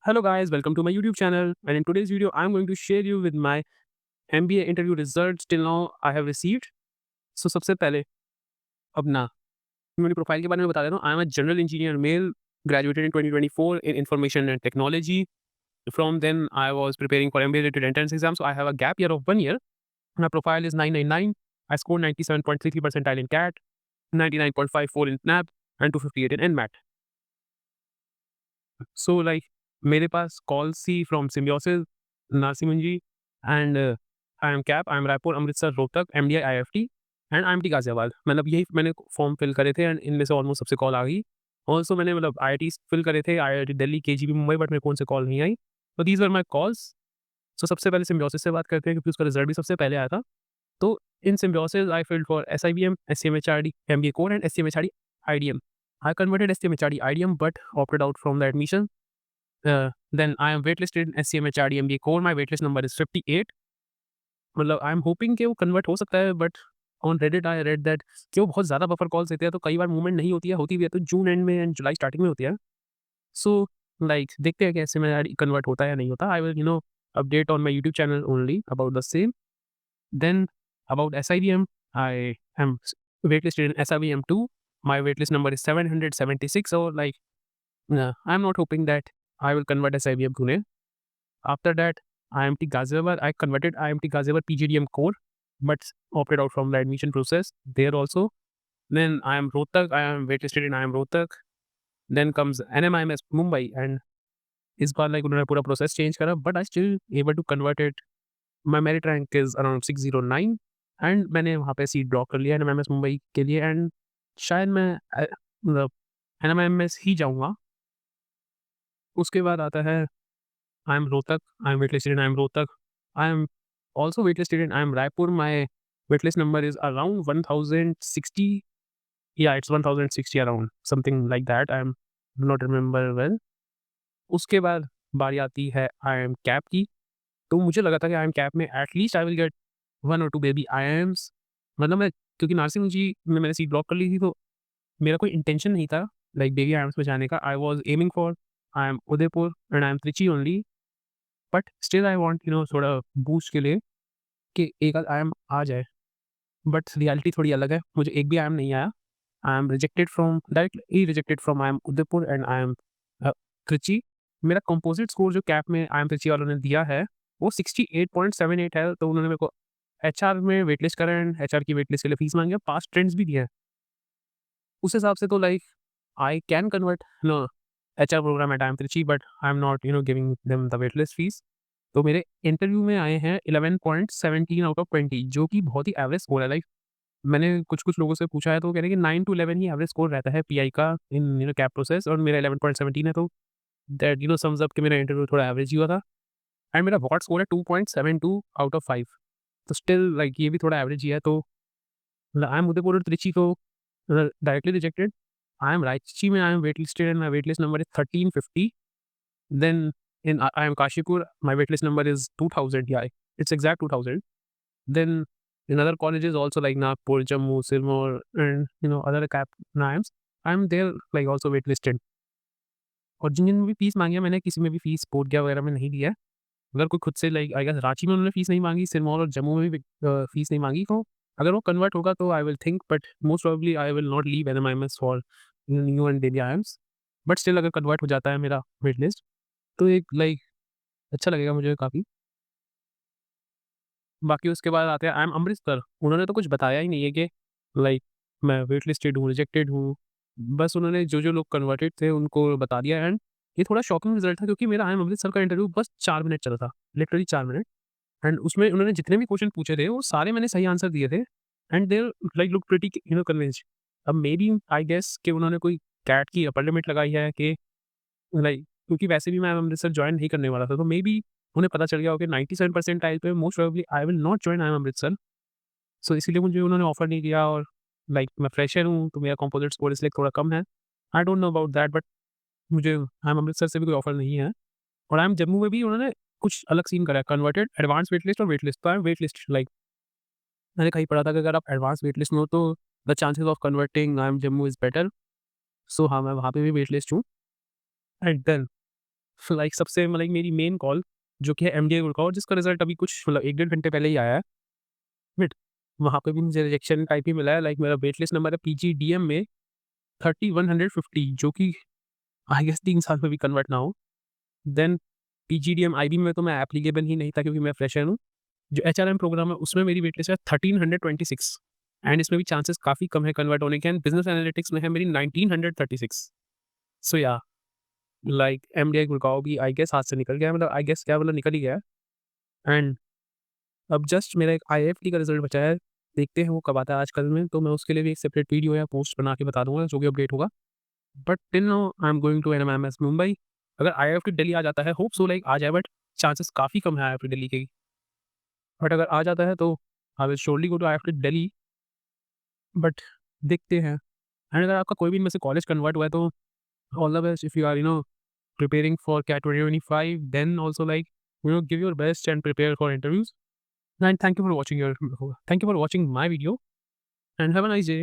Hello guys, welcome to my YouTube channel, and in today's video I'm going to share you with my MBA interview results till now I have received. So सबसे पहले अपना मैं मेरी profile के बारे में बता देता हूँ. I am a general engineer male, graduated in 2024 in information and technology. From then I was preparing for MBA related entrance exams, so I have a gap year of 1 year. My profile is 999. I scored 97.33 percentile in CAT, 99.54 in SNAP, and 258 in NMAT. So like मेरे पास calls थी from Symbiosis, Nasim ji and IIM कैप, IIM Raipur, Amritsar, Rohtak, MDI, IFT and IMT Ghaziabad. मतलब यही मैंने form fill करे थे and इनमें से ऑलमोस्ट सबसे कॉल आ गई. ऑल्सो मैंने मतलब आईआईटी फिल करे थे, IIT Delhi, KGB, Mumbai, but मेरे को उनसे कॉल नहीं आई. तो दीज आर माई कॉल्स. सो सबसे पहले सिम्बायोसिस से बात करते हैं क्योंकि उसका रिजल्ट भी सबसे पहले आया था. तो in Symbiosis I filled for SIBM, SCMHRD, MBA core and SCMHRD IDM. I converted SCMHRD IDM but opted out from the admission. Then I am waitlisted in SCMHRD MBA core. My waitlist number is 58. मतलब I am hoping कि वो convert हो सकता है, but on Reddit I read that कि वो बहुत ज़्यादा बफर कॉल्स देते हैं, तो कई बार मूवमेंट नहीं होती है, होती भी है तो जून एंड में एंड जुलाई स्टार्टिंग में होती है. सो लाइक देखते हैं कि SCMHRD कन्वर्ट होता है या नहीं होता. I will update on my YouTube channel only about the same. Then about SIBM, I am waitlisted in SIBM 2. My waitlist number is 776. So like, I'm not hoping that I will convert SIBM Pune. After that, IMT Ghaziabad, I converted IMT Ghaziabad PGDM core, but opted out from the admission process there also. Then I am Rohtak, I am waitlisted in I am Rohtak. Then comes NMIMS Mumbai, and इस बार like उन्होंने पूरा process change करा, but I still able to convert it. My merit rank is around 609 and मैंने वहाँ पे seat drop कर लिया NMIMS Mumbai के लिए एंड शायद मैं मतलब एनएमएमएस ही जाऊँगा. उसके बाद आता है IIM Rohtak, I am waitlisted in IIM Rohtak, I am also waitlisted in IIM Raipur. My waitlist number is around 1060. Yeah it's 1060 around something like that. I am not remember well. उसके बाद बारी आती है IIM cap की. तो मुझे लगा था कि आई एम कैप में एटलीस्ट आई विल गेट 1 और 2 बेबी आईआईएम्स. मतलब मैं क्योंकि नर्सिंग जी में मैंने सीट ड्रॉप कर ली थी, तो मेरा कोई इंटेंशन नहीं था लाइक बेबी आईआईएम्स में जाने का. I was aiming for I am Udaipur and IIM Trichy only. But still I want थोड़ा बूस्ट के लिए कि एक आध आईआईएम आ जाए. बट रियलिटी थोड़ी अलग है. मुझे एक भी आईआईएम नहीं आया. I am rejected from directly rejected from I am Udaipur and IIM Trichy. मेरा कंपोजिट स्कोर जो कैप में आई एम त्रिची वालों ने दिया है वो 68.78 है. तो उन्होंने मेरे को एचआर में वेटलिस्ट करा एंड एचआर की वेटलिस्ट के लिए फीस मांगी, पास्ट ट्रेंड्स भी दिए हैं. उस हिसाब से तो like I can convert HR program at IIM Trichy, but I am not giving them the waitlist fees. तो मेरे इंटरव्यू में आए हैं 11.17 आउट ऑफ 20, जो कि बहुत ही एवरेज स्कोर है. लाइक मैंने कुछ लोगों से पूछा है तो कह रहे हैं कि 9 to 11 ही एवरेज स्कोर रहता है पीआई का इन कैप प्रोसेस, और मेरा 11.17 है. तो दैट सम्स अप कि मेरा इंटरव्यू थोड़ा एवरेज ही हुआ था. एंड मेरा वॉट स्कोर है 2.72 आउट ऑफ 5. तो स्टिल लाइक ये भी थोड़ा एवरेज ही है. तो आई एम उदयपुर और त्रिची को directly rejected. I am Ranchi में I am waitlisted and my waitlist number is 1350. Then in IIM Kashipur, my waitlist number is 2000. Yeah it's exact 2000. Then in other colleges also like Nagpur, Jammu, Sirmaur, and other cap names, I'm there like also waitlisted. और जिन भी fees मांगी है मैंने किसी में भी fees Bodhgaya वगैरह में नहीं दिया है. अगर कोई खुद से लाइक आई गेस रांची में उन्होंने फीस नहीं मांगी, सिरमौर और जम्मू में भी फीस नहीं मांगी. तो अगर वो कन्वर्ट होगा तो I will think, but most probably I will not leave NMIMS for new and baby IIMs. But still अगर कन्वर्ट हो जाता है मेरा वेट लिस्ट तो एक लाइक अच्छा लगेगा मुझे काफ़ी. बाकी उसके बाद आते हैं आई एम अमृतसर. उन्होंने तो कुछ बताया ही नहीं है कि लाइक मैं वेट लिस्टेड हूँ, रिजेक्टेड हूँ. बस उन्होंने जो लोग कन्वर्टेड थे उनको बता दिया. एंड ये थोड़ा शॉकिंग रिजल्ट था क्योंकि मेरा आई एम अमृतसर का इंटरव्यू बस 4 मिनट चला था, लिटरली 4 मिनट. एंड उसमें उन्होंने जितने भी क्वेश्चन पूछे थे वो सारे मैंने सही आंसर दिए थे. And they like look pretty convinced. अब मे बी आई गेस कि उन्होंने कोई कैट की अपर लिमिट लगाई है कि लाइक, क्योंकि वैसे भी मैं अमृतसर जॉइन नहीं करने वाला था, तो मे बी उन्हें पता चल गया हो कि 97 परसेंटाइल पे most probably I will not join IIM Amritsar. So इसीलिए मुझे उन्होंने ऑफर नहीं दिया. और लाइक मैं फ्रेशर हूँ तो मेरा कंपोजिट स्कोर इसलिए थोड़ा कम है. I don't know about that, but मुझे आई एम अमृतसर से भी कोई ऑफर नहीं है. और आई एम जम्मू में भी उन्होंने कुछ अलग सीन करा है, कन्वर्टेड एडवांस वेट लिस्ट और वेट लिस्ट. तो I am wait list. Like मैंने कहीं पढ़ा था कि अगर आप एडवांस वेट लिस्ट में हो तो the chances of converting I am Jammu is better. So हाँ, मैं वहाँ पे भी वेट लिस्ट हूँ. एंड देन लाइक सबसे मतलब मेरी मेन कॉल जो कि है एमडीआई गुड़गाँव, जिसका रिज़ल्ट अभी कुछ मतलब 1 डेढ़ घंटे पहले ही आया है। बट वहाँ पे भी मुझे रिजेक्शन टाइप ही मिला है। लाइक मेरा वेट लिस्ट नंबर है पीजीडीएम में 3150, जो कि आई गेस 3 साल में भी कन्वर्ट ना हो। देन पीजीडीएम आईबी में तो मैं एप्लीकेबल ही नहीं था क्योंकि मैं फ्रेशर हूँ। जो एचआरएम प्रोग्राम है उसमें मेरी वेट लिस्ट है 1326 एंड इसमें भी चांसेस काफ़ी कम है कन्वर्ट होने के, एंड बिज़नेस एनालिटिक्स में है मेरी 1936। सो या लाइक एमडीआई गुड़गाँव भी आई गेस हाथ से निकल गया है, मतलब आई गेस क्या मतलब निकल ही गया है। एंड अब जस्ट मेरा एक आईआईएफटी का रिज़ल्ट बचा है, देखते हैं वो कब आता है आजकल में, तो मैं उसके लिए भी एक सेपरेट वीडियो या पोस्ट बना के बता दूँगा जो भी अपडेट होगा। But till now I am going to NMMS Mumbai. अगर आईआईएफटी दिल्ली आ जाता है, होप सो लाइक आ जाए, बट चांसेस काफ़ी कम है आईआईएफटी दिल्ली के। बट अगर आ जाता है तो I will surely go to IIFT Delhi, but देखते हैं। एंड अगर आपका कोई भी इनमें से कॉलेज कन्वर्ट हुआ है तो all the best. If you are preparing for CAT 2025, then also like give your best and prepare for interviews. And thank you for watching my video and have a nice day.